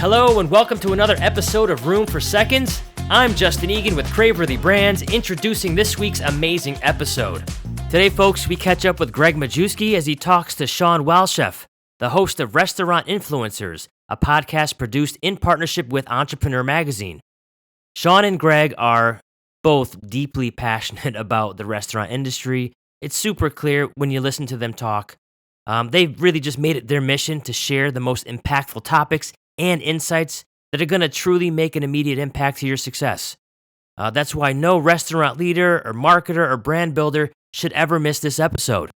Hello and welcome to another episode of Room for Seconds. I'm Justin Egan with Craveworthy Brands, introducing this week's amazing episode. Today, folks, we catch up with Gregg Majewski as he talks to Shawn, Walchef, the host of Restaurant Influencers, a podcast produced in partnership with Entrepreneur Magazine. Shawn and Gregg are both deeply passionate about the restaurant industry. It's super clear when you listen to them talk. They've really just made it their mission to share the most impactful topics and insights that are going to truly make an immediate impact to your success. That's why no restaurant leader or marketer or brand builder should ever miss this episode.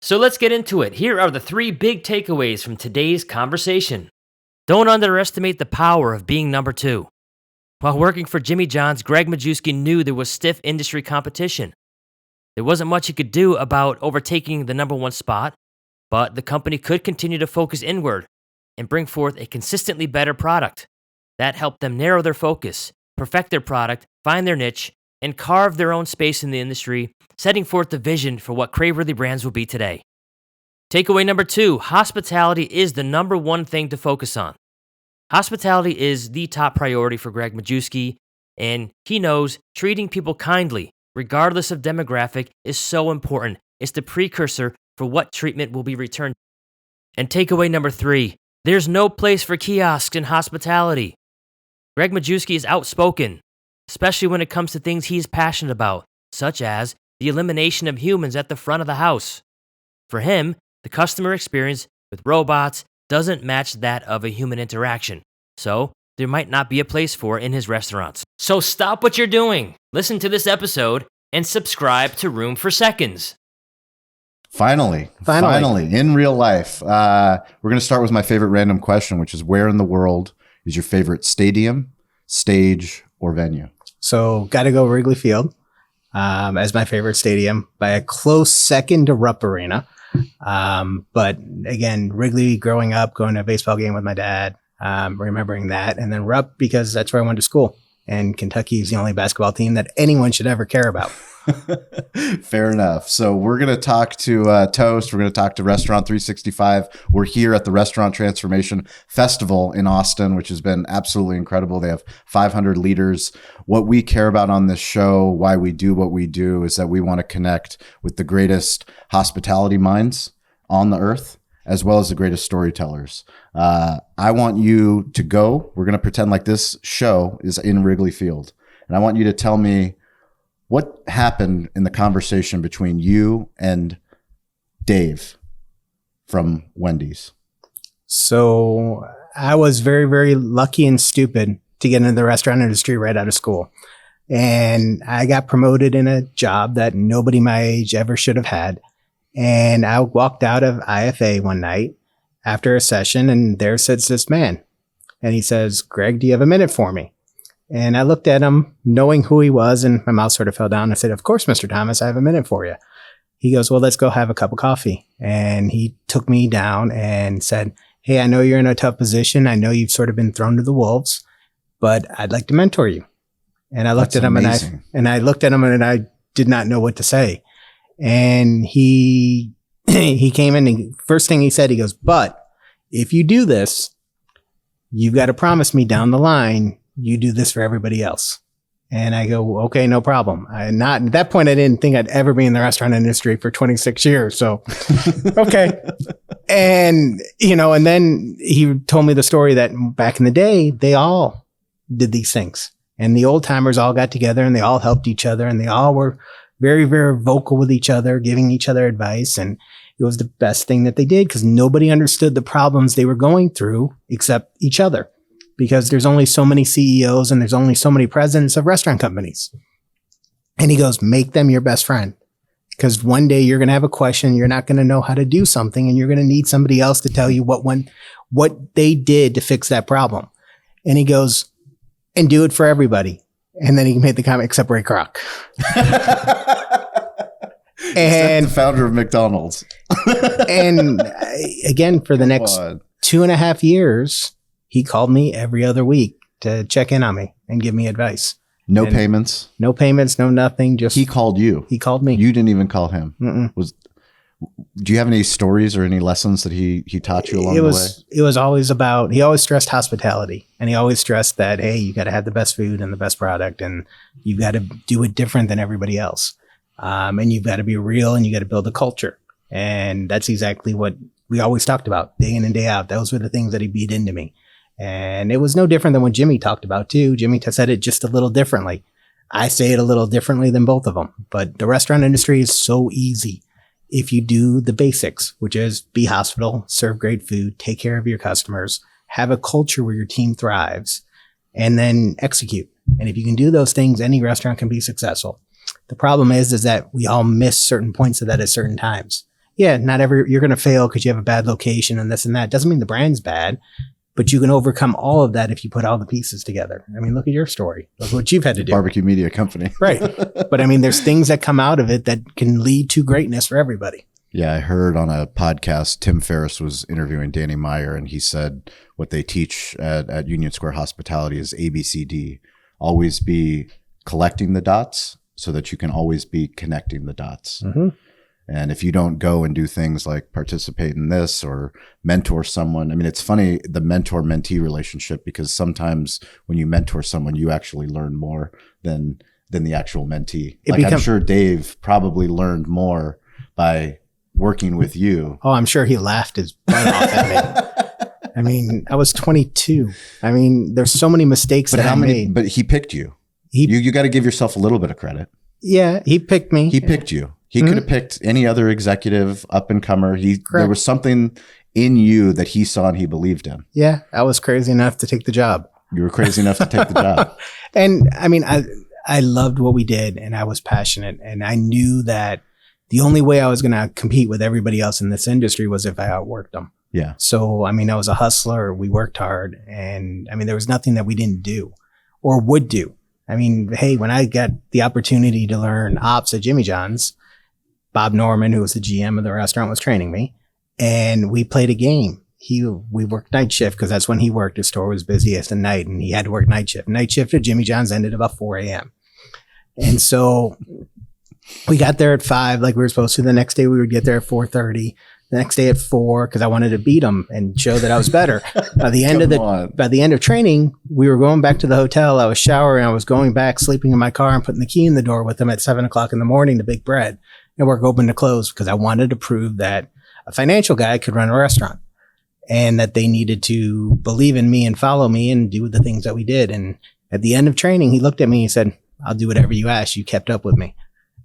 So let's get into it. Here are the 3 big takeaways from today's conversation. Don't underestimate the power of being number 2. While working for Jimmy John's, Gregg Majewski knew there was stiff industry competition. There wasn't much he could do about overtaking the number 1 spot, but the company could continue to focus inward and bring forth a consistently better product. That helped them narrow their focus, perfect their product, find their niche, and carve their own space in the industry, setting forth the vision for what Craveworthy Brands will be today. Takeaway number 2, hospitality is the number 1 thing to focus on. Hospitality is the top priority for Gregg Majewski, and he knows treating people kindly, regardless of demographic, is so important. It's the precursor for what treatment will be returned. And takeaway number 3, there's no place for kiosks in hospitality. Gregg Majewski is outspoken, especially when it comes to things he's passionate about, such as the elimination of humans at the front of the house. For him, the customer experience with robots doesn't match that of a human interaction, so there might not be a place for it in his restaurants. So stop what you're doing, listen to this episode, and subscribe to Room for Seconds. Finally, in real life. We're going to start with my favorite random question, which is where in the world is your favorite stadium, stage, or venue? So got to go Wrigley Field as my favorite stadium by a close second to Rupp Arena. But again, Wrigley growing up, going to a baseball game with my dad, remembering that. And then Rupp because that's where I went to school. And Kentucky is the only basketball team that anyone should ever care about. Fair enough. So we're going to talk to Toast. We're going to talk to Restaurant 365. We're here at the Restaurant Transformation Festival in Austin, which has been absolutely incredible. They have 500 leaders. What we care about on this show, why we do what we do, is that we want to connect with the greatest hospitality minds on the earth, as well as the greatest storytellers. I want you to go. We're going to pretend like this show is in Wrigley Field. And I want you to tell me what happened in the conversation between you and Dave from Wendy's. So I was very, very lucky and stupid to get into the restaurant industry right out of school. And I got promoted in a job that nobody my age ever should have had. And I walked out of IFA one night after a session, and there sits this man. And he says, "Gregg, do you have a minute for me?" And I looked at him knowing who he was, and my mouth sort of fell down. I said, "Of course, Mr. Thomas, I have a minute for you." He goes, "Well, let's go have a cup of coffee." And he took me down and said, "Hey, I know you're in a tough position. I know you've sort of been thrown to the wolves, but I'd like to mentor you." And I looked at him and I looked at him and I did not know what to say. And he came in and first thing he said, he goes, "But if you do this, you've got to promise me down the line, you do this for everybody else." And I go, "Okay, no problem." At that point, I didn't think I'd ever be in the restaurant industry for 26 years. So, okay. And, and then he told me the story that back in the day, they all did these things. And the old timers all got together and they all helped each other and they all were very, very vocal with each other, giving each other advice. And it was the best thing that they did because nobody understood the problems they were going through except each other. Because there's only so many CEOs and there's only so many presidents of restaurant companies. And he goes, make them your best friend. Because one day you're going to have a question, you're not going to know how to do something, and you're going to need somebody else to tell you what they did to fix that problem. And he goes, and do it for everybody. And then he made the comment, except Ray Kroc. And the founder of McDonald's. And again, for the next 2.5 years, he called me every other week to check in on me and give me advice. No payments, no nothing. Just he called you. He called me. You didn't even call him. Do you have any stories or any lessons that he taught you along the way? It was always about, he always stressed hospitality, and he always stressed that, hey, you got to have the best food and the best product, and you got to do it different than everybody else. And you've got to be real, and you got to build a culture. And that's exactly what we always talked about day in and day out. Those were the things that he beat into me. And it was no different than what Jimmy talked about too. Jimmy said it just a little differently. I say it a little differently than both of them, but the restaurant industry is so easy. If you do the basics, which is be hospitable, serve great food, take care of your customers, have a culture where your team thrives, and then execute. And if you can do those things, any restaurant can be successful. The problem is that we all miss certain points of that at certain times. Yeah, you're going to fail because you have a bad location and this and that. Doesn't mean the brand's bad, but you can overcome all of that if you put all the pieces together. I mean, look at your story. Look what you've had to do. Barbecue media company. Right. But I mean, there's things that come out of it that can lead to greatness for everybody. Yeah, I heard on a podcast, Tim Ferriss was interviewing Danny Meyer, and he said what they teach at Union Square Hospitality is ABCD. Always be collecting the dots so that you can always be connecting the dots. Mm-hmm. And if you don't go and do things like participate in this or mentor someone, I mean, it's funny, the mentor-mentee relationship, because sometimes when you mentor someone, you actually learn more than the actual mentee. I'm sure Dave probably learned more by working with you. Oh, I'm sure he laughed his butt off at me. I mean, I was 22. I mean, there's so many mistakes that I made. But he picked you. You got to give yourself a little bit of credit. Yeah, he picked me. He picked you. He could have picked any other executive up and comer. There was something in you that he saw and he believed in. Yeah, I was crazy enough to take the job. You were crazy enough to take the job. And I mean, I loved what we did, and I was passionate, and I knew that the only way I was going to compete with everybody else in this industry was if I outworked them. Yeah. So, I mean, I was a hustler. We worked hard, and I mean, there was nothing that we didn't do or would do. I mean, hey, when I got the opportunity to learn ops at Jimmy John's, Bob Norman, who was the GM of the restaurant, was training me, and we played a game. We worked night shift because that's when he worked. His store was busiest at night, and he had to work night shift. Night shift at Jimmy John's ended about 4 a.m. And so we got there at 5 like we were supposed to. The next day we would get there at 4:30. The next day at 4 because I wanted to beat him and show that I was better. By the end of training, we were going back to the hotel. I was showering. I was going back, sleeping in my car, and putting the key in the door with him at 7 o'clock in the morning to bake bread and work open to close because I wanted to prove that a financial guy could run a restaurant and that they needed to believe in me and follow me and do the things that we did. And at the end of training, he looked at me and he said, "I'll do whatever you ask. You kept up with me."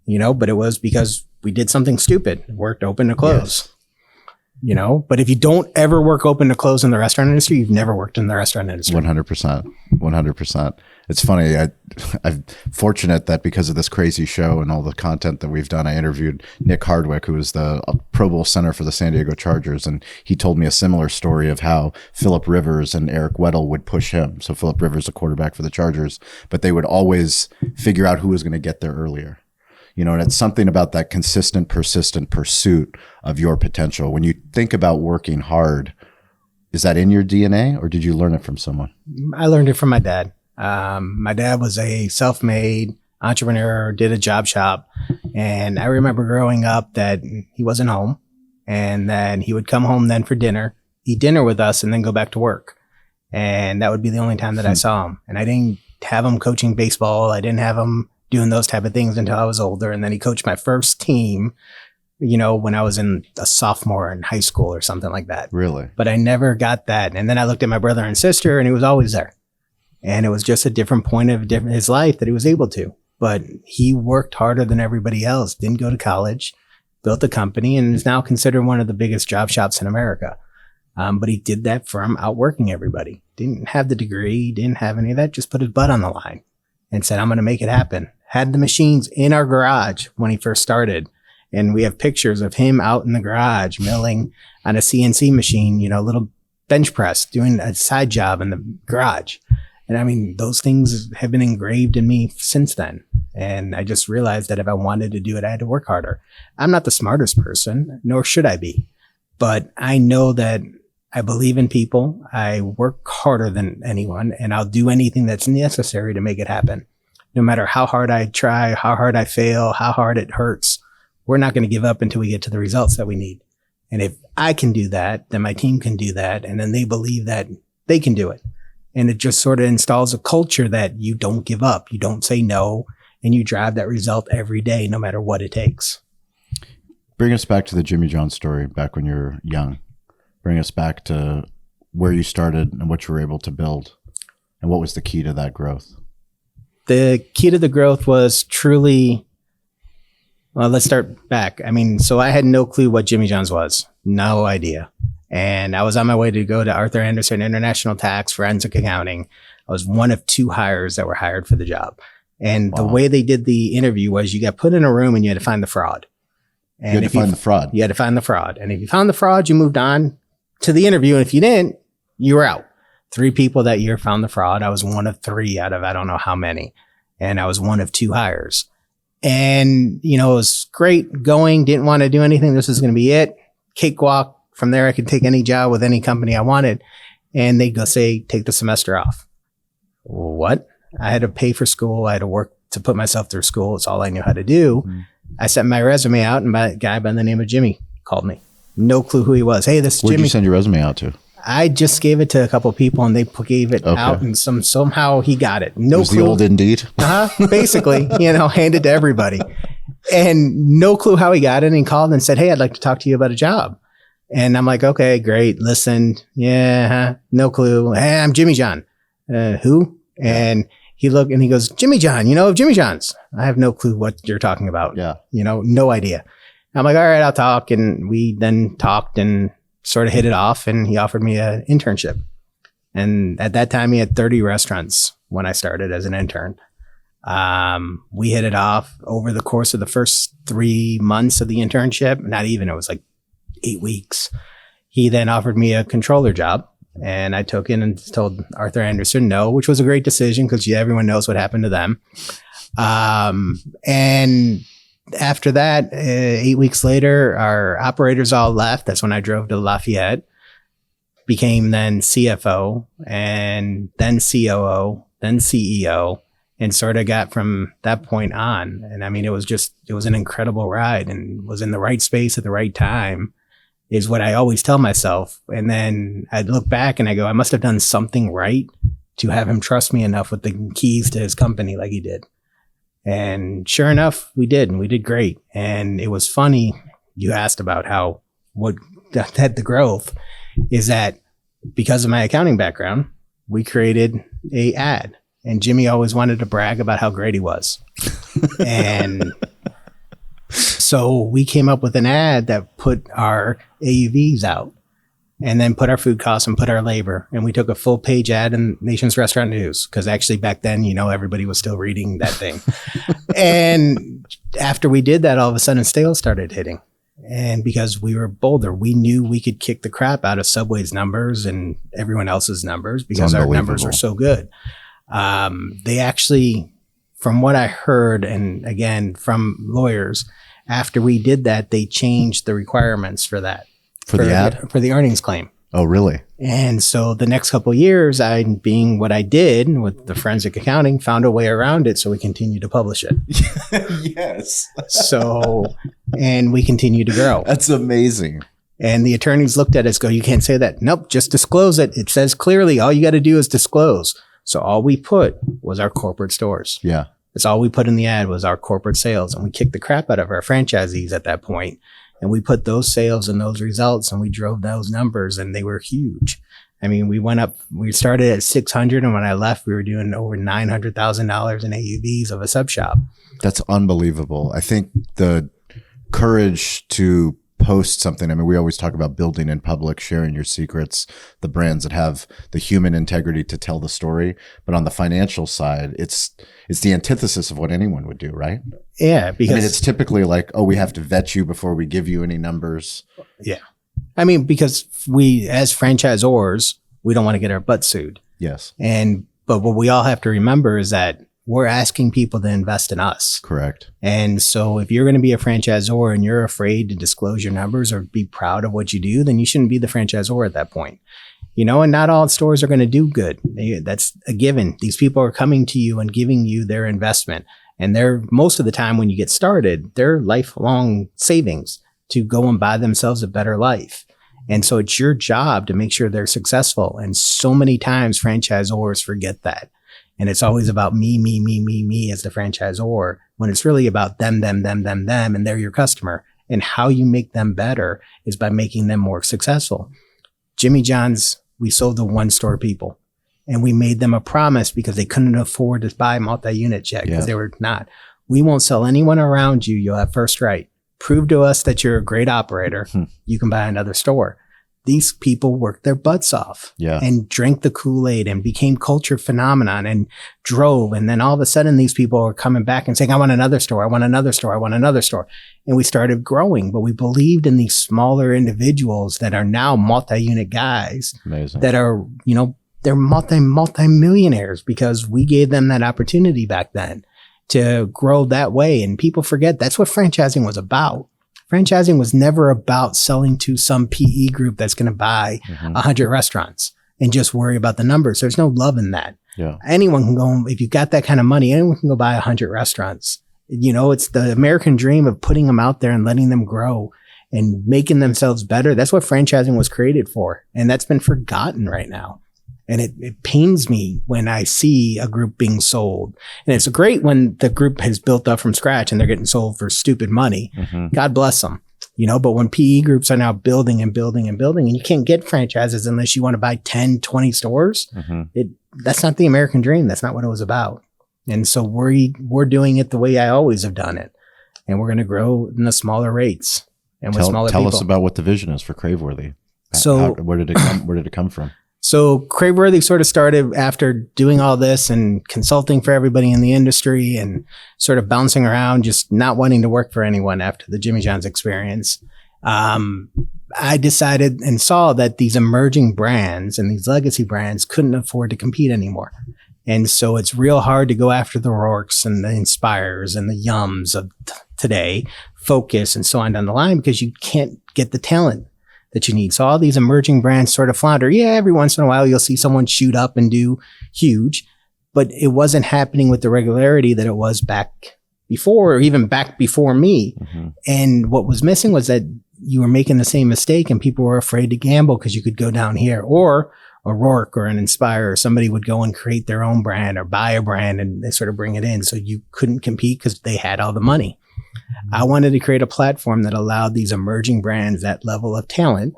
But it was because we did something stupid, worked open to close. Yes. But if you don't ever work open to close in the restaurant industry, you've never worked in the restaurant industry. 100%. It's funny. I'm fortunate that because of this crazy show and all the content that we've done, I interviewed Nick Hardwick, who is the Pro Bowl center for the San Diego Chargers. And he told me a similar story of how Phillip Rivers and Eric Weddle would push him. So Phillip Rivers, a quarterback for the Chargers, but they would always figure out who was going to get there earlier. And it's something about that consistent, persistent pursuit of your potential. When you think about working hard, is that in your DNA or did you learn it from someone? I learned it from my dad. My dad was a self-made entrepreneur, did a job shop. And I remember growing up that he wasn't home and that he would come home then for dinner, eat dinner with us, and then go back to work. And that would be the only time that I saw him. And I didn't have him coaching baseball. I didn't have him doing those type of things until I was older. And then he coached my first team, when I was in a sophomore in high school or something like that. Really? But I never got that. And then I looked at my brother and sister and he was always there. And it was just a different point of his life that he was able to. But he worked harder than everybody else, didn't go to college, built a company, and is now considered one of the biggest job shops in America. But he did that from outworking everybody. Didn't have the degree, didn't have any of that, just put his butt on the line and said, "I'm going to make it happen." Had the machines in our garage when he first started. And we have pictures of him out in the garage milling on a CNC machine, little bench press, doing a side job in the garage. And I mean, those things have been engraved in me since then. And I just realized that if I wanted to do it, I had to work harder. I'm not the smartest person, nor should I be. But I know that I believe in people. I work harder than anyone, and I'll do anything that's necessary to make it happen. No matter how hard I try, how hard I fail, how hard it hurts, we're not going to give up until we get to the results that we need. And if I can do that, then my team can do that. And then they believe that they can do it. And it just sort of installs a culture that you don't give up. You don't say no, and you drive that result every day, no matter what it takes. Bring us back to the Jimmy John story back when you were young. Bring us back to where you started and what you were able to build. And what was the key to that growth? The key to the growth was truly, well, let's start back. I mean, so I had no clue what Jimmy John's was. No idea. And I was on my way to go to Arthur Andersen International Tax Forensic Accounting. I was one of 2 hires that were hired for the job. And the way they did the interview was you got put in a room and you had to find the fraud. And you had to find the fraud. You had to find the fraud. And if you found the fraud, you moved on to the interview. And if you didn't, you were out. 3 people that year found the fraud. I was one of 3 out of I don't know how many. And I was one of 2 hires. And, you know, it was great going. Didn't want to do anything. This was going to be it. Cakewalk. From there, I could take any job with any company I wanted. And they'd go say, take the semester off. What? I had to pay for school. I had to work to put myself through school. It's all I knew how to do. Mm-hmm. I sent my resume out, and a guy by the name of Jimmy called me. No clue who he was. Hey, this is Jimmy. Where'd you send your resume out to? I just gave it to a couple of people, and they gave it out, and somehow he got it. No clue. The old Indeed? Basically, handed to everybody. And no clue how he got it. And he called and said, hey, I'd like to talk to you about a job. And I'm like, okay, great. Listen. Yeah. No clue. Hey, I'm Jimmy John. Who? And he looked and he goes, Jimmy John, of Jimmy John's. I have no clue what you're talking about. Yeah. No idea. I'm like, all right, I'll talk. And we then talked and sort of hit it off, and he offered me an internship. And at that time he had 30 restaurants when I started as an intern. We hit it off over the course of the first 3 months of the internship. Not even, it was like 8 weeks. He then offered me a controller job, and I took it and told Arthur Andersen no, which was a great decision because everyone knows what happened to them. And after that, 8 weeks later, our operators all left. That's when I drove to Lafayette, became then CFO, and then COO, then CEO, and sort of got from that point on. And I mean, it was an incredible ride, and was in the right space at the right time, is what I always tell myself. And then I'd look back and I go, I must have done something right to have him trust me enough with the keys to his company like he did. And sure enough, we did, and we did great. And it was funny. You asked about what had the growth is that because of my accounting background, we created a ad, and Jimmy always wanted to brag about how great he was. And so we came up with an ad that put our AUVs out, and then put our food costs and put our labor. And we took a full page ad in Nation's Restaurant News, because actually back then, everybody was still reading that thing. And after we did that, all of a sudden sales started hitting. And because we were bolder, we knew we could kick the crap out of Subway's numbers and everyone else's numbers because our numbers were so good. They actually, from what I heard, and again, from lawyers, after we did that, they changed the requirements for that. For the ad? For the earnings claim. Oh, really? And so the next couple of years, I, being what I did with the forensic accounting, found a way around it so we continue to publish it. Yes. And we continue to grow. That's amazing. And the attorneys looked at us, go, you can't say that. Nope, just disclose it. It says clearly, all you got to do is disclose. So all we put was our corporate stores. Yeah. That's all we put in the ad was our corporate sales. And we kicked the crap out of our franchisees at that point. And we put those sales and those results, and we drove those numbers, and they were huge. I mean, we started at 600, and when I left, we were doing over $900,000 in AUVs of a sub shop. That's unbelievable. I think the courage to post something. I mean, we always talk about building in public, sharing your secrets, the brands that have the human integrity to tell the story. But on the financial side, it's the antithesis of what anyone would do, right? Yeah, because I mean, it's typically like, oh, we have to vet you before we give you any numbers. Yeah. I mean, because we, as franchisors, we don't want to get our butt sued. Yes. But what we all have to remember is that we're asking people to invest in us. Correct. And so if you're going to be a franchisor and you're afraid to disclose your numbers or be proud of what you do, then you shouldn't be the franchisor at that point. And not all stores are going to do good. That's a given. These people are coming to you and giving you their investment. And they're most of the time when you get started, they're lifelong savings to go and buy themselves a better life. And so it's your job to make sure they're successful. And so many times franchisors forget that. And it's always about me as the franchisor, when it's really about them, and they're your customer. And how you make them better is by making them more successful. Jimmy John's, we sold to one store people, and we made them a promise because they couldn't afford to buy multi-unit yet because they were not. We won't sell anyone around you. You'll have first right. Prove to us that you're a great operator. You can buy another store. These people worked their butts off and drank the Kool-Aid and became culture phenomenon and drove. And then all of a sudden, these people are coming back and saying, I want another store. I want another store. I want another store. And we started growing, but we believed in these smaller individuals that are now multi-unit guys. Amazing. That are, they're multi-millionaires because we gave them that opportunity back then to grow that way. And people forget that's what franchising was about. Franchising was never about selling to some PE group that's going to buy 100 restaurants and just worry about the numbers. There's no love in that. Yeah. Anyone can go, if you got that kind of money, anyone can go buy 100 restaurants. It's the American dream of putting them out there and letting them grow and making themselves better. That's what franchising was created for. And that's been forgotten right now. And it pains me when I see a group being sold. And it's great when the group has built up from scratch and they're getting sold for stupid money. God bless them. But when PE groups are now building and you can't get franchises unless you want to buy 10, 20 stores, that's not the American dream. That's not what it was about. And so we're doing it the way I always have done it. And we're going to grow in the smaller rates and with smaller people. Tell us about what the vision is for Craveworthy. So where did it come from? So Craveworthy sort of started after doing all this and consulting for everybody in the industry and sort of bouncing around, just not wanting to work for anyone after the Jimmy John's experience. I decided and saw that these emerging brands and these legacy brands couldn't afford to compete anymore. And so it's real hard to go after the Rourkes and the Inspires and the Yums of today, Focus and so on down the line, because you can't get the talent that you need. So all these emerging brands sort of flounder. Yeah, every once in a while you'll see someone shoot up and do huge, but it wasn't happening with the regularity that it was back before, or even back before me. And what was missing was that you were making the same mistake and people were afraid to gamble because you could go down here, or a Rourke or an Inspire, or somebody would go and create their own brand or buy a brand and they sort of bring it in. So you couldn't compete because they had all the money. I wanted to create a platform that allowed these emerging brands that level of talent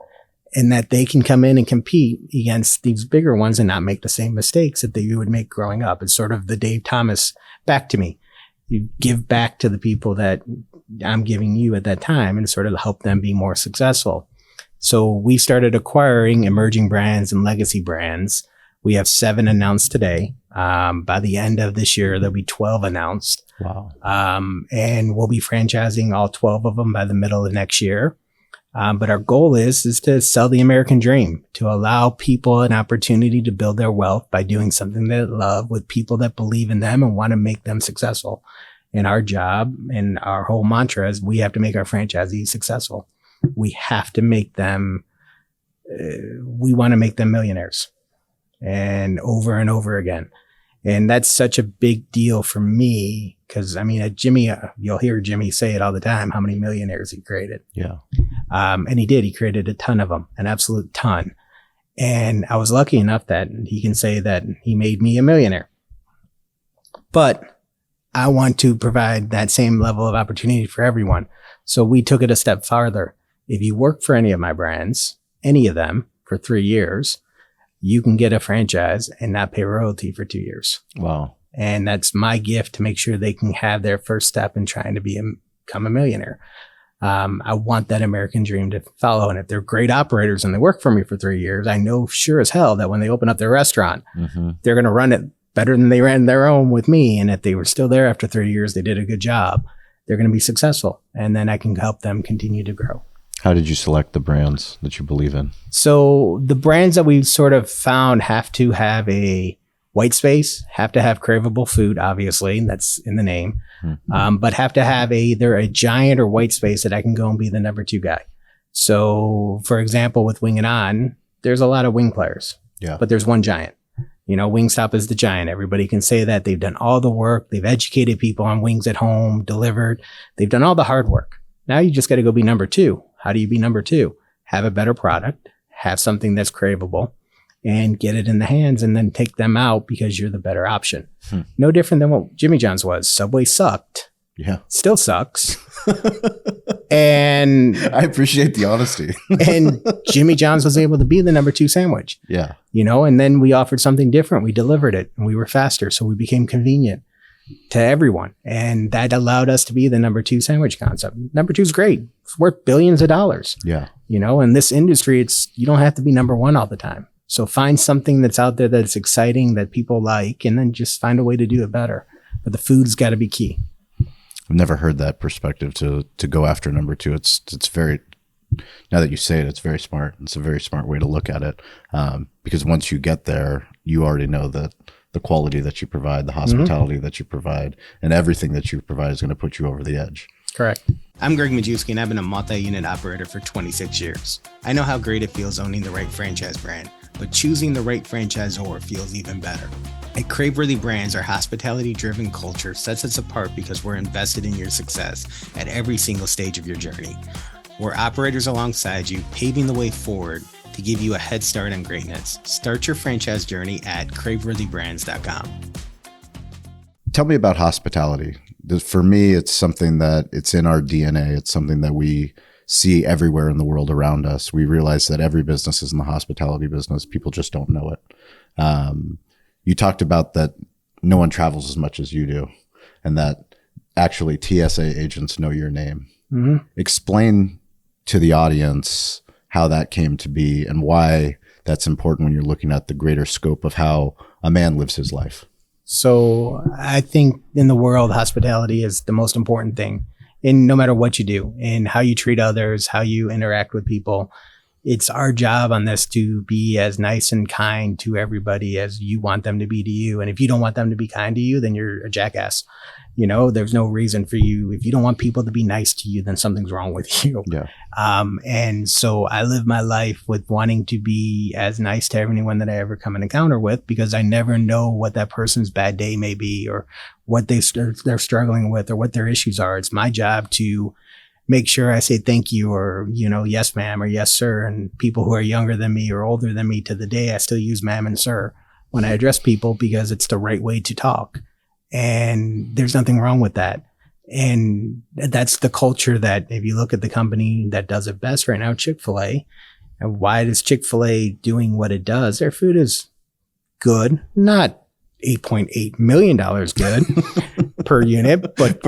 and that they can come in and compete against these bigger ones and not make the same mistakes that you would make growing up. It's sort of the Dave Thomas back to me. You give back to the people that I'm giving you at that time and sort of help them be more successful. So we started acquiring emerging brands and legacy brands. We have 7 announced today. By the end of this year, there'll be 12 announced. Wow. And we'll be franchising all 12 of them by the middle of next year. But our goal is to sell the American dream, to allow people an opportunity to build their wealth by doing something they love with people that believe in them and want to make them successful. And our job and our whole mantra is we have to make our franchisees successful. We have to make them, we want to make them millionaires, and over again. And that's such a big deal for me because, at Jimmy, you'll hear Jimmy say it all the time, how many millionaires he created. Yeah. And he did. He created a ton of them, an absolute ton. And I was lucky enough that he can say that he made me a millionaire. But I want to provide that same level of opportunity for everyone. So we took it a step farther. If you work for any of my brands, any of them, for 3 years, you can get a franchise and not pay royalty for 2 years. Wow. And that's my gift to make sure they can have their first step in trying to become a millionaire. I want that American dream to follow. And if they're great operators and they work for me for 3 years, I know sure as hell that when they open up their restaurant, they're going to run it better than they ran their own with me. And if they were still there after 3 years, they did a good job. They're going to be successful. And then I can help them continue to grow. How did you select the brands that you believe in? So the brands that we've sort of found have to have a white space, have to have craveable food, obviously, and that's in the name, but have to have either a giant or white space that I can go and be the number 2 guy. So for example, with Wing and On, there's a lot of wing players, but there's one giant. Wingstop is the giant. Everybody can say that. They've done all the work. They've educated people on wings at home, delivered. They've done all the hard work. Now you just got to go be number two. How do you be number two? Have a better product, have something that's craveable, and get it in the hands and then take them out because you're the better option. No different than what Jimmy John's was. Subway sucked. Yeah. Still sucks. And I appreciate the honesty. and Jimmy John's was able to be the number two sandwich. Yeah. And then we offered something different. We delivered it and we were faster. So we became convenient to everyone. And that allowed us to be the number two sandwich concept. Number two is great. It's worth billions of dollars. Yeah. In this industry, you don't have to be number one all the time. So find something that's out there that's exciting that people like, and then just find a way to do it better. But the food's got to be key. I've never heard that perspective to go after number two. It's very, now that you say it, it's very smart. It's a very smart way to look at it. Because once you get there, you already know that the quality that you provide, the hospitality that you provide, and everything that you provide is going to put you over the edge. Correct. I'm Gregg Majewski, and I've been a multi-unit operator for 26 years. I know how great it feels owning the right franchise brand, but choosing the right franchisor feels even better. At Craveworthy Brands, our hospitality-driven culture sets us apart because we're invested in your success at every single stage of your journey. We're operators alongside you, paving the way forward to give you a head start on greatness. Start your franchise journey at craveworthybrands.com. Tell me about hospitality. For me, it's something that it's in our DNA. It's something that we see everywhere in the world around us. We realize that every business is in the hospitality business. People just don't know it. You talked about that no one travels as much as you do, and that actually TSA agents know your name. Mm-hmm. Explain to the audience how that came to be and why that's important when you're looking at the greater scope of how a man lives his life. So I think in the world, hospitality is the most important thing. In no matter what you do, in how you treat others, how you interact with people. It's our job on this to be as nice and kind to everybody as you want them to be to you. And if you don't want them to be kind to you, then you're a jackass. There's no reason for you. If you don't want people to be nice to you, then something's wrong with you. Yeah. And so I live my life with wanting to be as nice to everyone that I ever come in encounter with, because I never know what that person's bad day may be or what they're struggling with or what their issues are. It's my job to make sure I say thank you or, yes, ma'am, or yes, sir. And people who are younger than me or older than me to the day, I still use ma'am and sir when I address people because it's the right way to talk. And there's nothing wrong with that. And that's the culture that if you look at the company that does it best right now, Chick-fil-A, and why is Chick-fil-A doing what it does? Their food is good, not $8.8 million good per unit, but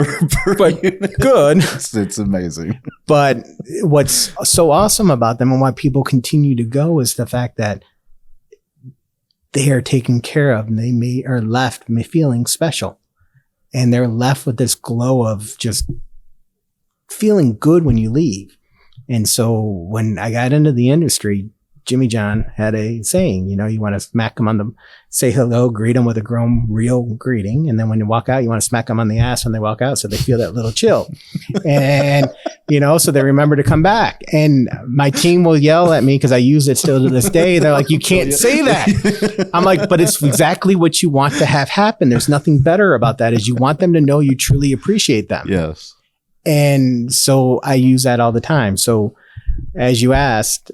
unit. Good. It's amazing. But what's so awesome about them and why people continue to go is the fact that they are taken care of and they are left feeling special. And they're left with this glow of just feeling good when you leave. And so when I got into the industry, Jimmy John had a saying, you want to smack them say hello, greet them with a real greeting. And then when you walk out, you want to smack them on the ass when they walk out so they feel that little chill. And, so they remember to come back. And my team will yell at me because I use it still to this day. They're like, you can't say that. I'm like, but it's exactly what you want to have happen. There's nothing better about that is you want them to know you truly appreciate them. Yes. And so I use that all the time. So as you asked,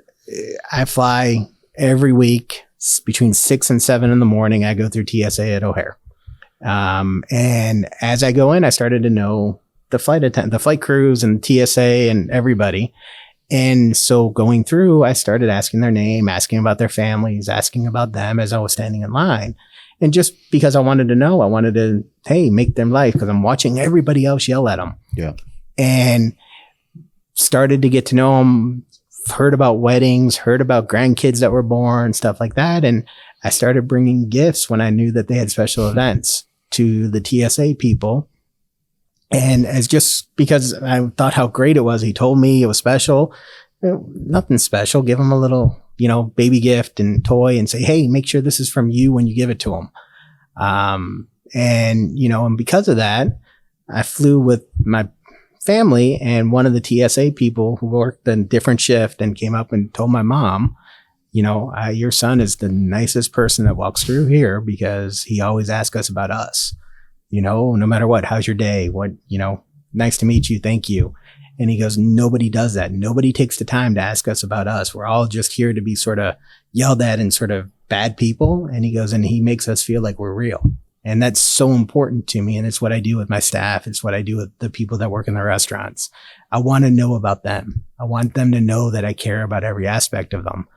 I fly every week between 6 and 7 in the morning. I go through TSA at O'Hare. And as I go in, I started to know the flight crews and TSA and everybody. And so going through, I started asking their name, asking about their families, asking about them as I was standing in line. And just because I wanted to know, I wanted to, make them life because I'm watching everybody else yell at them. Yeah. And started to get to know them. Heard about weddings, heard about grandkids that were born, stuff like that. And I started bringing gifts when I knew that they had special events to the TSA people. And as just because I thought how great it was, he told me it was special. Nothing special. Give them a little, baby gift and toy and say, hey, make sure this is from you when you give it to them. And because of that, I flew with my family, and one of the TSA people who worked a different shift and came up and told my mom, Your son is the nicest person that walks through here because he always asks us about us, no matter what, how's your day? What, nice to meet you. Thank you. And he goes, nobody does that. Nobody takes the time to ask us about us. We're all just here to be sort of yelled at and sort of bad people. And he goes, and he makes us feel like we're real. And that's so important to me. And it's what I do with my staff. It's what I do with the people that work in the restaurants. I want to know about them. I want them to know that I care about every aspect of them.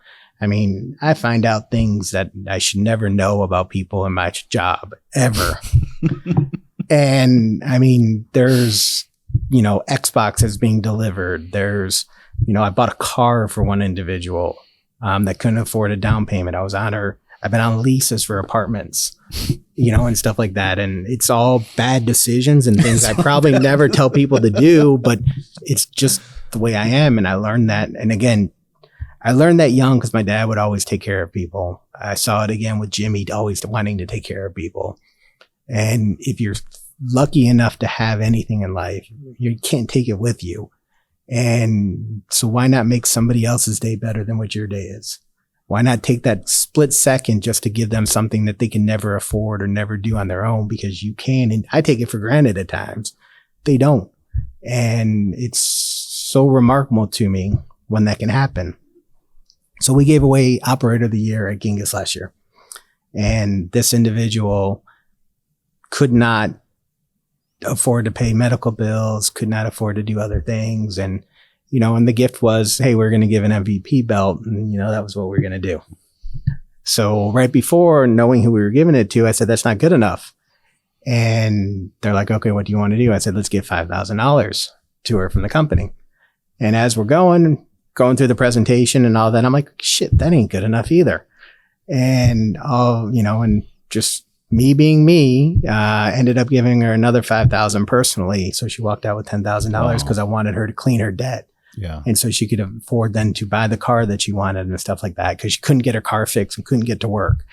I mean, I find out things that I should never know about people in my job ever. And I mean, there's, Xboxes being delivered. There's, I bought a car for one individual that couldn't afford a down payment. I've been on leases for apartments, and stuff like that. And it's all bad decisions and things I probably never tell people to do, but it's just the way I am. And I learned that. And again, I learned that young because my dad would always take care of people. I saw it again with Jimmy always wanting to take care of people. And if you're lucky enough to have anything in life, you can't take it with you. And so why not make somebody else's day better than what your day is? Why not take that split second just to give them something that they can never afford or never do on their own because you can? And I take it for granted at times. They don't. And it's so remarkable to me when that can happen. So we gave away Operator of the Year at Genghis last year. And this individual could not afford to pay medical bills, could not afford to do other things. And and the gift was, hey, we're going to give an MVP belt. And, that was what we were going to do. So right before knowing who we were giving it to, I said, that's not good enough. And they're like, okay, what do you want to do? I said, let's give $5,000 to her from the company. And as we're going through the presentation and all that, I'm like, shit, that ain't good enough either. And and just me being me, ended up giving her another $5,000 personally. So she walked out with $10,000 because I wanted her to clean her debt. Yeah. And so she could afford then to buy the car that she wanted and stuff like that because she couldn't get her car fixed and couldn't get to work.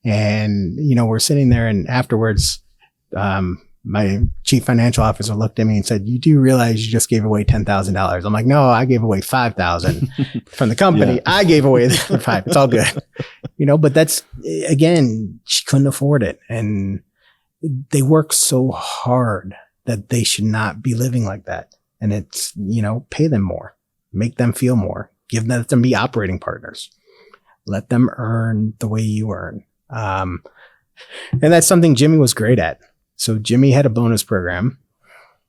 And, we're sitting there and afterwards, my chief financial officer looked at me and said, you do realize you just gave away $10,000. I'm like, no, I gave away $5,000 from the company. Yeah. I gave away the $5,000. It's all good. But that's, again, she couldn't afford it. And they work so hard that they should not be living like that. And it's, pay them more, make them feel more, let them be operating partners, let them earn the way you earn. And that's something Jimmy was great at. So Jimmy had a bonus program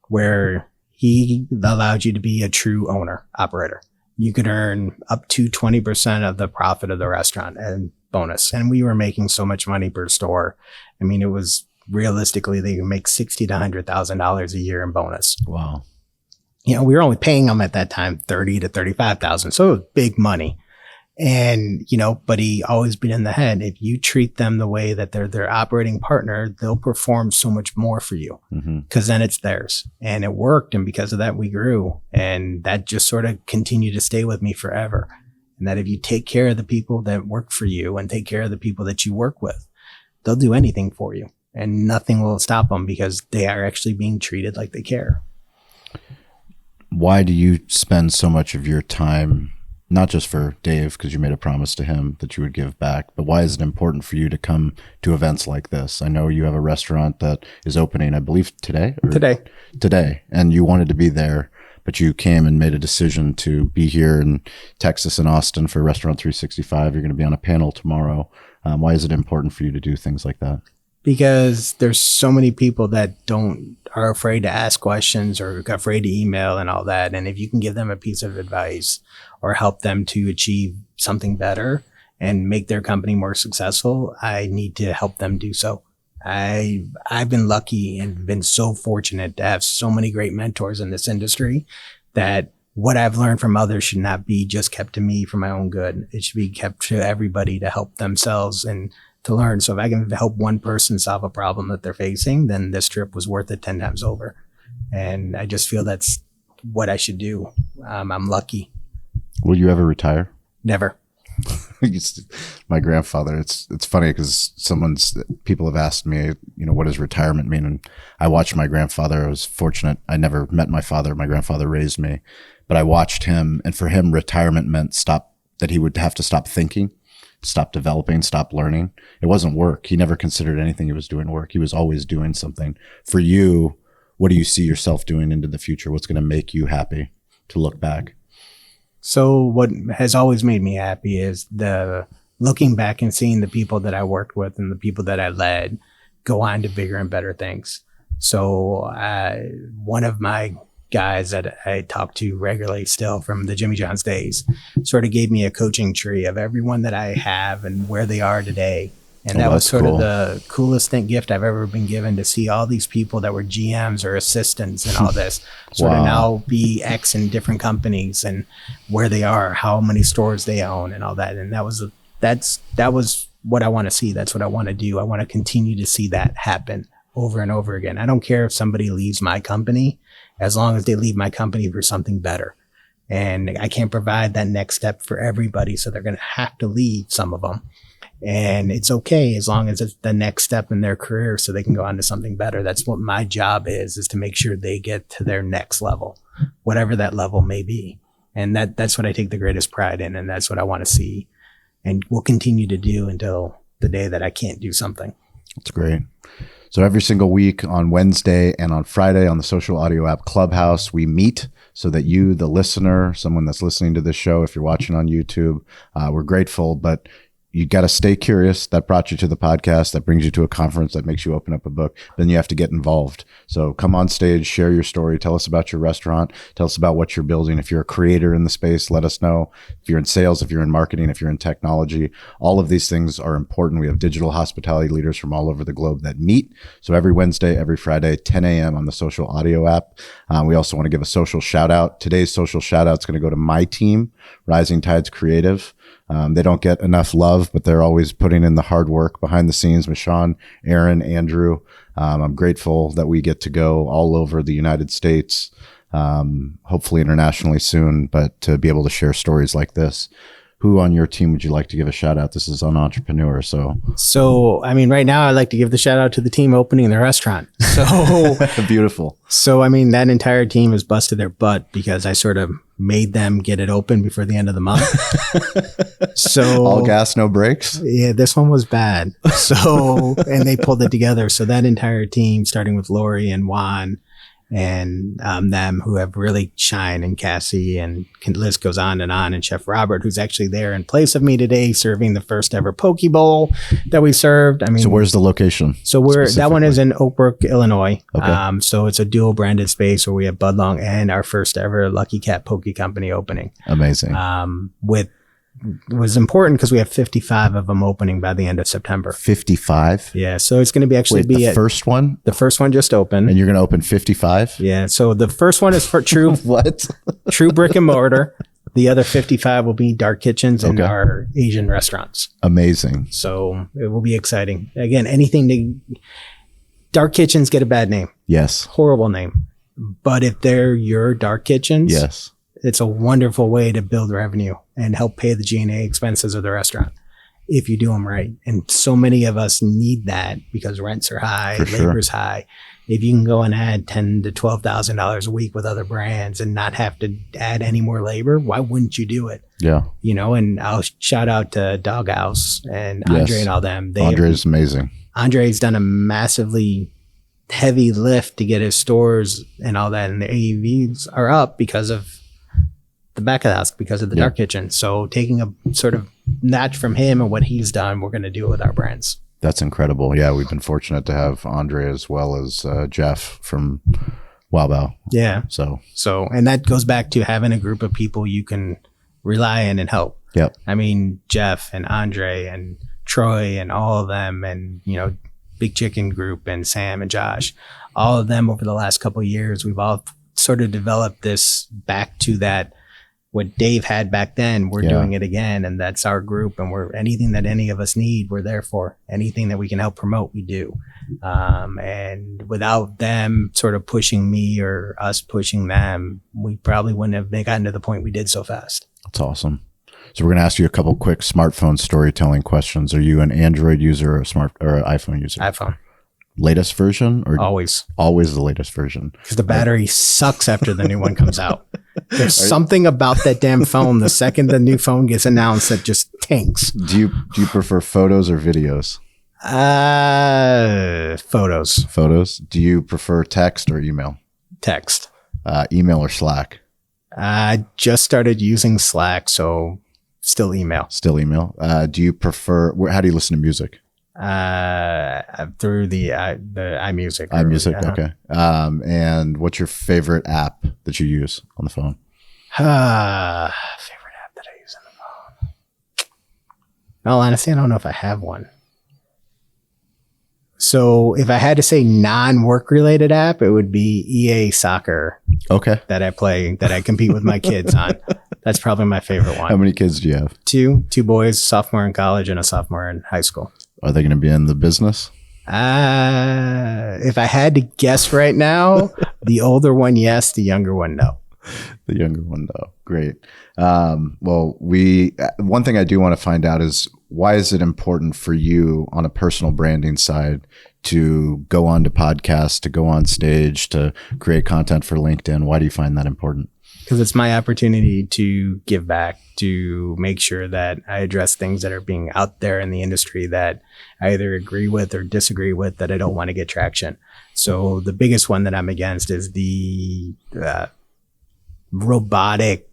where he allowed you to be a true owner operator. You could earn up to 20% of the profit of the restaurant and bonus. And we were making so much money per store. I mean, it was realistically, they could make $60,000 to $100,000 a year in bonus. Wow. We were only paying them at that time $30,000 to $35,000. So it was big money. And, but he always been in the head. If you treat them the way that they're their operating partner, they'll perform so much more for you because then it's theirs. And it worked. And because of that, we grew. And that just sort of continued to stay with me forever. And that if you take care of the people that work for you and take care of the people that you work with, they'll do anything for you and nothing will stop them because they are actually being treated like they care. Why do you spend so much of your time, not just for Dave, because you made a promise to him that you would give back, but why is it important for you to come to events like this? I know you have a restaurant that is opening, I believe, today? Today. And you wanted to be there, but you came and made a decision to be here in Texas and Austin for Restaurant 365. You're going to be on a panel tomorrow. Why is it important for you to do things like that? Because there's so many people that are afraid to ask questions or afraid to email and all that. And if you can give them a piece of advice or help them to achieve something better and make their company more successful, I need to help them do so. I've been lucky and been so fortunate to have so many great mentors in this industry that what I've learned from others should not be just kept to me for my own good. It should be kept to everybody to help themselves and to learn. So if I can help one person solve a problem that they're facing, then this trip was worth it 10 times over. And I just feel that's what I should do. I'm lucky. Will you ever retire? Never. My grandfather, it's funny because people have asked me, what does retirement mean? And I watched my grandfather. I was fortunate. I never met my father. My grandfather raised me, but I watched him. And for him, retirement meant stop that he would have to stop thinking, stop developing, stop learning. It wasn't work. He never considered anything he was doing work. He was always doing something. For you, what do you see yourself doing into the future? What's going to make you happy to look back? So what has always made me happy is the looking back and seeing the people that I worked with and the people that I led go on to bigger and better things. So one of my guys that I talk to regularly still from the Jimmy John's days sort of gave me a coaching tree of everyone that I have and where they are today. And that was sort of the coolest gift I've ever been given, to see all these people that were GMs or assistants and all this sort of now be X in different companies and where they are, how many stores they own and all that. And that was what I want to see. That's what I want to do. I want to continue to see that happen over and over again. I don't care if somebody leaves my company, as long as they leave my company for something better. And I can't provide that next step for everybody. So they're going to have to leave, some of them. And it's okay as long as it's the next step in their career so they can go on to something better. That's what my job is to make sure they get to their next level, whatever that level may be. And that's what I take the greatest pride in. And that's what I want to see and will continue to do until the day that I can't do something. That's great. So every single week on Wednesday and on Friday on the social audio app Clubhouse, we meet so that you, the listener, someone that's listening to this show, if you're watching on YouTube, we're grateful, but you got to stay curious. That brought you to the podcast. That brings you to a conference. That makes you open up a book. Then you have to get involved. So come on stage, share your story. Tell us about your restaurant. Tell us about what you're building. If you're a creator in the space, let us know. If you're in sales, if you're in marketing, if you're in technology, all of these things are important. We have digital hospitality leaders from all over the globe that meet. So every Wednesday, every Friday, 10 a.m. on the social audio app. We also want to give a social shout out. Today's social shout out is going to go to my team, Rising Tides Creative. They don't get enough love, but they're always putting in the hard work behind the scenes with Shawn, Aaron, Andrew. I'm grateful that we get to go all over the United States, hopefully internationally soon, but to be able to share stories like this. Who on your team would you like to give a shout out? This is an entrepreneur. So, I mean, right now I'd like to give the shout out to the team opening the restaurant. So beautiful. So, I mean, that entire team has busted their butt because I sort of made them get it open before the end of the month. So all gas, no brakes. Yeah, this one was bad. So, and they pulled it together. So that entire team, starting with Lori and Juan and them who have really shined, and Cassie, and list goes on, and Chef Robert, who's actually there in place of me today, serving the first ever poke bowl that we served. I mean, so where's the location? So that one is in Oak Brook, Illinois. Okay. So it's a dual branded space where we have Bud Long and our first ever Lucky Cat Poke Company opening. Amazing. It was important because we have 55 of them opening by the end of September. 55? Yeah. So it's going to be first one? The first one just opened. And you're going to open 55? Yeah. So the first one is for true what? True brick and mortar. The other 55 will be dark kitchens and our Asian restaurants. Amazing. So it will be exciting. Again, dark kitchens get a bad name. Yes. Horrible name. But if they're your dark kitchens, yes, it's a wonderful way to build revenue and help pay the G&A expenses of the restaurant if you do them right. And so many of us need that because rents are high, labor's high. If you can go and add $10,000 to $12,000 a week with other brands and not have to add any more labor, why wouldn't you do it? Yeah. And I'll shout out to Doghouse and Andre and all them. Andre's amazing. Andre's done a massively heavy lift to get his stores and all that. And the AUVs are up because of the back of the house, because of the dark kitchen. So taking a sort of notch from him and what he's done, we're going to do it with our brands. That's incredible. Yeah, we've been fortunate to have Andre as well as Jeff from Wow. Yeah. So, and that goes back to having a group of people you can rely on and help. Yep. I mean, Jeff and Andre and Troy and all of them, and Big Chicken Group and Sam and Josh, all of them over the last couple of years, we've all sort of developed this back to that. What Dave had back then, we're doing it again, and that's our group. And anything that any of us need, we're there for. Anything that we can help promote, we do. And without them sort of pushing me or us pushing them, we probably wouldn't have gotten to the point we did so fast. That's awesome. So we're going to ask you a couple quick smartphone storytelling questions. Are you an Android user or an iPhone user? iPhone. Latest version or always the latest version? Because the battery sucks after the new one comes out. There's something about that damn phone. The second the new phone gets announced, that just tanks. Do you prefer photos or videos? Photos. Photos. Do you prefer text or email? Text. Email or Slack? I just started using Slack, so still email. Still email. Do you prefer? How do you listen to music? Through the iMusic. iMusic. Okay. And what's your favorite app that you use on the phone? Favorite app that I use on the phone. No, honestly, I don't know if I have one. So if I had to say non-work related app, it would be EA Soccer. Okay. That I play, that I compete with my kids on. That's probably my favorite one. How many kids do you have? Two boys, sophomore in college and a sophomore in high school. Are they going to be in the business? If I had to guess right now, the older one, yes. The younger one, no. The younger one, no. Great. Well, one thing I do want to find out is, why is it important for you on a personal branding side to go on to podcasts, to go on stage, to create content for LinkedIn? Why do you find that important? Because it's my opportunity to give back, to make sure that I address things that are being out there in the industry that I either agree with or disagree with, that I don't want to get traction. So the biggest one that I'm against is the robotic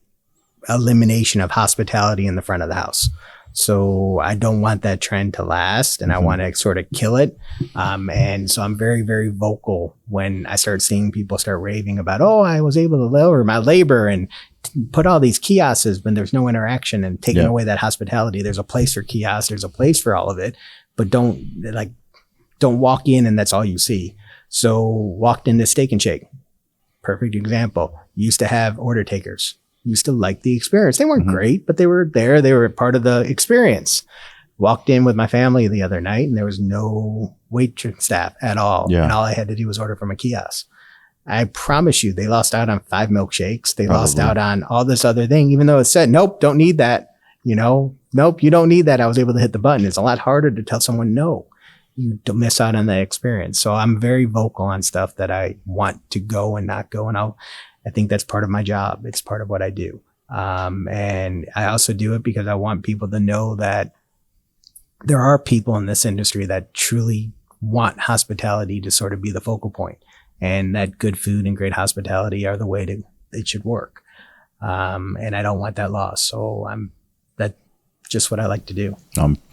elimination of hospitality in the front of the house. So I don't want that trend to last, and I want to sort of kill it. And so I'm very, very vocal when I start seeing people start raving about, oh, I was able to lower my labor and put all these kiosks when there's no interaction and taking away that hospitality. There's a place for kiosks. There's a place for all of it, but don't walk in and that's all you see. So walked into Steak and Shake. Perfect example. Used to have order takers. Used to like the experience. They weren't great, but they were there. They were part of the experience. Walked in with my family the other night and there was no waitress staff at all. Yeah. And all I had to do was order from a kiosk. I promise you, they lost out on 5 milkshakes. They lost out on all this other thing, even though it said, nope, don't need that. Nope, you don't need that. I was able to hit the button. It's a lot harder to tell someone no. You don't miss out on that experience. So I'm very vocal on stuff that I want to go and not go. And I think that's part of my job. It's part of what I do. And I also do it because I want people to know that there are people in this industry that truly want hospitality to sort of be the focal point, and that good food and great hospitality are the way it should work. And I don't want that lost. So that's just what I like to do.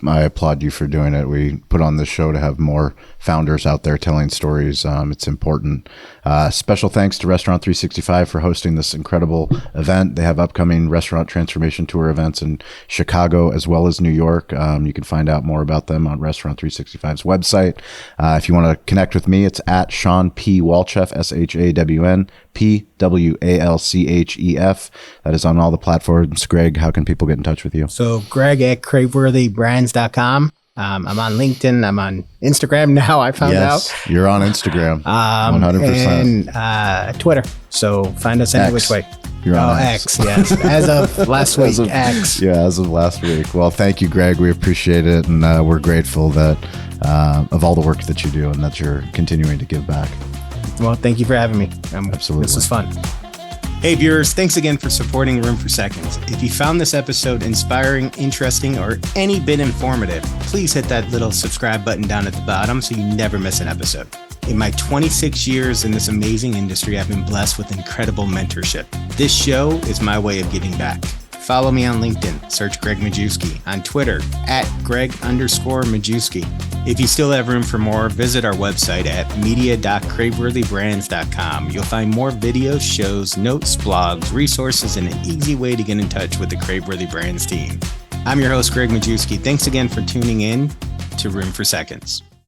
I applaud you for doing it. We put on this show to have more founders out there telling stories. It's important. Special thanks to Restaurant 365 for hosting this incredible event. They have upcoming restaurant transformation tour events in Chicago as well as New York. You can find out more about them on Restaurant 365's website. If you want to connect with me, it's at Shawn P. Walchef, SHAWN PWALCHEF. That is on all the platforms. Gregg, how can people get in touch with you? So Gregg at craveworthybrands.com. I'm on LinkedIn. I'm on Instagram now. I found out. You're on Instagram. 100%. And Twitter. So find us any which way. You're on X. Yes. As of last week, X. Yeah, as of last week. Well, thank you, Gregg. We appreciate it. And we're grateful that of all the work that you do and that you're continuing to give back. Well, thank you for having me. Absolutely. This was fun. Hey viewers, thanks again for supporting Room for Seconds. If you found this episode inspiring, interesting, or any bit informative, please hit that little subscribe button down at the bottom so you never miss an episode. In my 26 years in this amazing industry, I've been blessed with incredible mentorship. This show is my way of giving back. Follow me on LinkedIn, search Gregg Majewski, on Twitter, at Gregg_Majewski. If you still have room for more, visit our website at media.craveworthybrands.com. You'll find more videos, shows, notes, blogs, resources, and an easy way to get in touch with the Craveworthy Brands team. I'm your host, Gregg Majewski. Thanks again for tuning in to Room for Seconds.